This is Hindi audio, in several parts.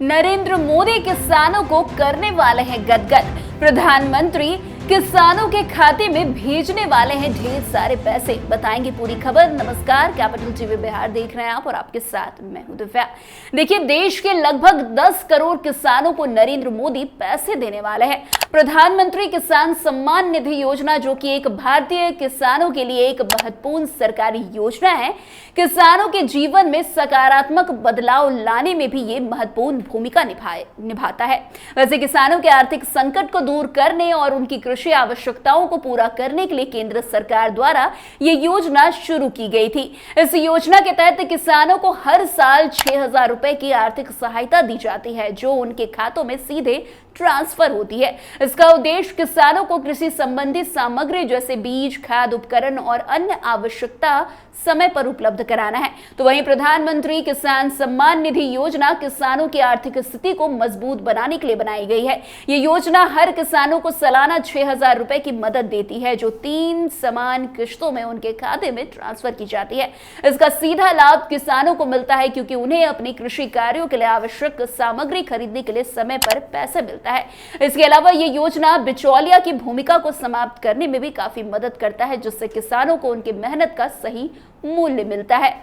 नरेंद्र मोदी किसानों को करने वाले हैं गदगद। प्रधानमंत्री किसानों के खाते में भेजने वाले हैं ढेर सारे पैसे। बताएंगे पूरी खबर। नमस्कार, कैपिटल टीवी बिहार देख रहे हैं आप और आपके साथ मैं हूं दिव्या। देखिए, देश के लगभग 10 करोड़ किसानों को नरेंद्र मोदी पैसे देने वाले हैं। प्रधानमंत्री किसान सम्मान निधि योजना, जो कि एक भारतीय किसानों के लिए एक महत्वपूर्ण सरकारी योजना है, किसानों के जीवन में सकारात्मक बदलाव लाने में भी ये महत्वपूर्ण भूमिका निभाता है। वैसे किसानों के आर्थिक संकट को दूर करने और उनकी कृषि आवश्यकताओं को पूरा करने के लिए केंद्र सरकार द्वारा ये योजना शुरू की गई थी। इस योजना के तहत किसानों को हर साल 6,000 रुपए की आर्थिक सहायता दी जाती है, जो उनके खातों में सीधे ट्रांसफर होती है। इसका उद्देश्य किसानों को कृषि संबंधी सामग्री जैसे बीज, खाद, उपकरण और अन्य आवश्यकता समय पर उपलब्ध कराना है। तो वहीं प्रधानमंत्री किसान सम्मान निधि योजना किसानों की आर्थिक स्थिति को मजबूत बनाने के लिए बनाई गई है। ये योजना हर किसानों को सालाना 6,000 रुपए की मदद देती है, जो 3 समान किश्तों में उनके खाते में ट्रांसफर की जाती है। इसका सीधा लाभ किसानों को मिलता है, क्योंकि उन्हें अपने कृषि कार्यों के लिए आवश्यक सामग्री खरीदने के लिए समय पर पैसा मिलता है। इसके अलावा ये योजना बिचौलिया की भूमिका को समाप्त करने में भी काफी मदद करता है, जिससे किसानों को उनकी मेहनत का सही मूल्य मिलता है।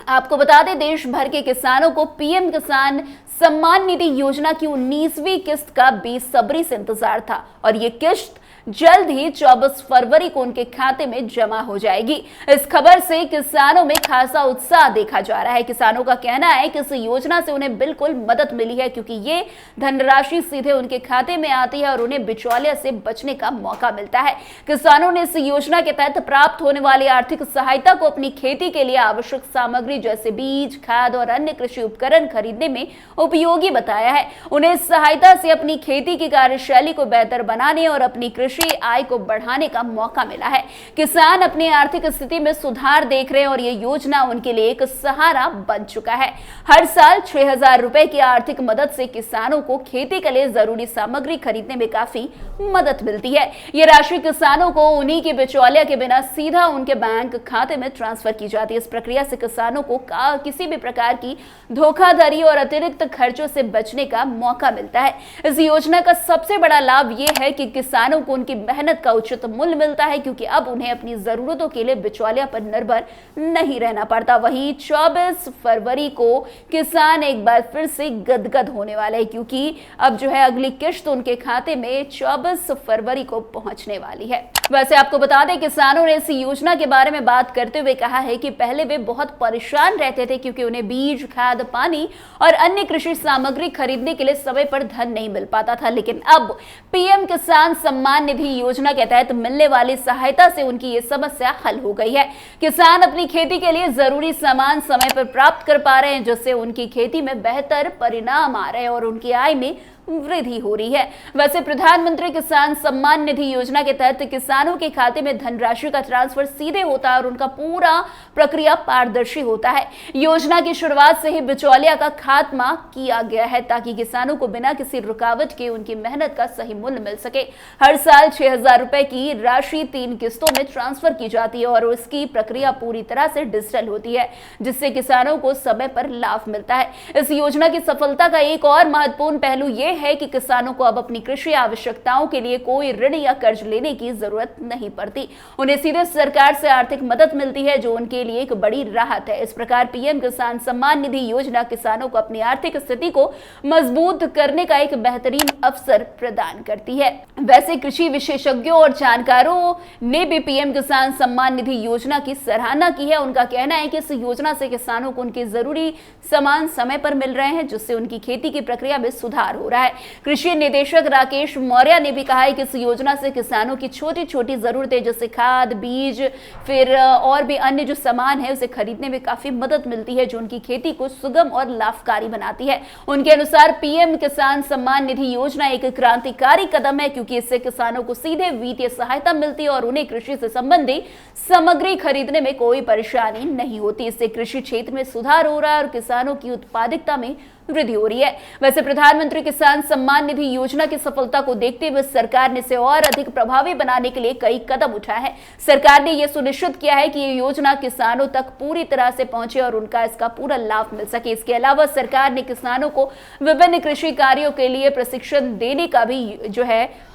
आपको बता दें, देश भर के किसानों को पीएम किसान सम्मान निधि योजना की 19वीं किस्त का बेसब्री से इंतजार था और ये किस्त जल्द ही 24 फरवरी को उनके खाते में जमा हो जाएगी। इस खबर से किसानों में खासा उत्साह देखा जा रहा है। किसानों का कहना है कि इस योजना से उन्हें बिल्कुल मदद मिली है, क्योंकि ये धनराशि सीधे उनके खाते में आती है और उन्हें बिचौलिया से बचने का मौका मिलता है। किसानों ने इस योजना के तहत प्राप्त होने वाली आर्थिक सहायता को अपनी खेती के लिए आवश्यक सामग्री जैसे बीज, खाद और अन्य कृषि उपकरण खरीदने में उपयोगी बताया है। उन्हें इस सहायता से अपनी खेती की कार्यशैली को बेहतर बनाने और अपनी कृषि आय को बढ़ाने का मौका मिला है। किसान अपनी आर्थिक स्थिति में सुधार देख रहे हैं और ये योजना उनके लिए एक सहारा बन चुका है। हर साल 6,000 रुपए की आर्थिक मदद से किसानों को खेती के लिए जरूरी सामग्री खरीदने में काफी मदद मिलती है। ये राशि किसानों को उन्हीं के बिचौलिया के बिना सीधा उनके बैंक खाते में ट्रांसफर की जाती है। इस प्रक्रिया से किसानों को किसी भी प्रकार की धोखाधड़ी और अतिरिक्त खर्चों से बचने का मौका मिलता है। इस योजना का सबसे बड़ा लाभ यह है कि किसानों को उनकी मेहनत का उचित मूल्य मिलता है, क्योंकि अब उन्हें अपनी जरूरतों के लिए बिचौलिया पर निर्भर नहीं रहना पड़ता। वहीं 24 फरवरी को किसान एक बार फिर से गदगद होने वाले हैं, क्योंकि अब जो है अगली किश्त उनके खाते में 24 फरवरी को पहुंचने वाली है। वैसे आपको बता दें, किसानों ने इस योजना के बारे में बात करते हुए कहा है कि पहले वे बहुत परेशान रहते थे, क्योंकि उन्हें बीज, खाद, पानी और अन्य कृषि सामग्री खरीदने के लिए समय पर धन नहीं मिल पाता था। लेकिन अब पीएम किसान सम्मान निधि योजना के तहत मिलने वाली सहायता से उनकी ये समस्या हल हो गई है। किसान अपनी खेती के लिए जरूरी सामान समय पर प्राप्त कर पा रहे हैं, जिससे उनकी खेती में बेहतर परिणाम आ रहे हैं और उनकी आय में वृद्धि हो रही है। वैसे प्रधानमंत्री किसान सम्मान निधि योजना के तहत किसानों के खाते में धनराशि का ट्रांसफर सीधे होता है और उनका पूरा प्रक्रिया पारदर्शी होता है। योजना की शुरुआत से ही बिचौलिया का खात्मा किया गया है, ताकि किसानों को बिना किसी रुकावट के उनकी मेहनत का सही मूल्य मिल सके। हर साल 6,000 रुपए की राशि 3 किस्तों में ट्रांसफर की जाती है और उसकी प्रक्रिया पूरी तरह से डिजिटल होती है, जिससे किसानों को समय पर लाभ मिलता है। इस योजना की सफलता का एक और महत्वपूर्ण पहलू यह है कि किसानों को अब अपनी कृषि आवश्यकताओं के लिए कोई ऋण या कर्ज लेने की जरूरत नहीं पड़ती। उन्हें सीधे सरकार से आर्थिक मदद मिलती है, जो उनके लिए एक बड़ी राहत है। इस प्रकार पीएम किसान सम्मान निधि योजना किसानों को अपनी आर्थिक स्थिति को मजबूत करने का एक बेहतरीन अवसर प्रदान करती है। वैसे कृषि विशेषज्ञों और जानकारों ने भी पीएम किसान सम्मान निधि योजना की सराहना की है। उनका कहना है कि इस योजना से किसानों को उनके जरूरी सामान समय पर मिल रहे हैं, जिससे उनकी खेती की प्रक्रिया में सुधार हो रहा है। कृषि निदेशक राकेश मौर्य ने भी कहा है कि इस योजना से किसानों की छोटी छोटी जरूरतें जैसे खाद, बीज, फिर और भी अन्य जो सामान है उसे खरीदने में काफी मदद मिलती है, जो उनकी खेती को सुगम और लाभकारी बनाती है। उनके अनुसार पीएम किसान सम्मान निधि योजना एक क्रांतिकारी कदम है, क्योंकि इससे किसानों को सीधे वित्तीय सहायता मिलती है और उन्हें कृषि से संबंधी सामग्री खरीदने में कोई परेशानी नहीं होती। इससे कृषि क्षेत्र में सुधार हो रहा है और किसानों की उत्पादकता में वृद्धि हो रही है। वैसे प्रधानमंत्री किसान सम्मान निधि योजना की सफलता को देखते हुए सरकार ने इसे और अधिक प्रभावी बनाने के लिए कई कदम उठाए हैं। सरकार ने यह सुनिश्चित किया है कि ये योजना किसानों तक पूरी तरह से पहुंचे और उनका इसका पूरा लाभ मिल सके। इसके अलावा सरकार ने किसानों को विभिन्न कृषि कार्यों के लिए प्रशिक्षण देने का भी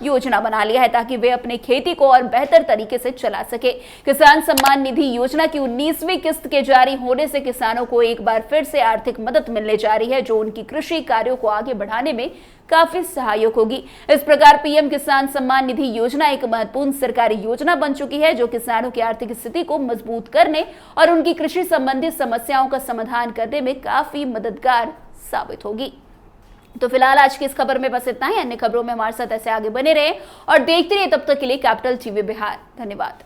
योजना बना लिया है, ताकि वे अपने खेती को और बेहतर तरीके से चला सके। किसान सम्मान निधि योजना की 19वीं किस्त के जारी होने से किसानों को एक बार फिर से आर्थिक मदद मिलने जा रही है, जो उनकी कृषि कार्यों को आगे बढ़ाने में काफी सहायक होगी। इस प्रकार पीएम किसान सम्मान निधि योजना एक महत्वपूर्ण सरकारी योजना बन चुकी है, जो किसानों की आर्थिक स्थिति को मजबूत करने और उनकी कृषि संबंधी समस्याओं का समाधान करने में काफी मददगार साबित होगी। तो फिलहाल आज की इस खबर में बस इतना ही। अन्य खबरों में हमारे साथ ऐसे आगे बने रहे और देखते रहिए। तब तक के लिए कैपिटल टीवी बिहार। धन्यवाद।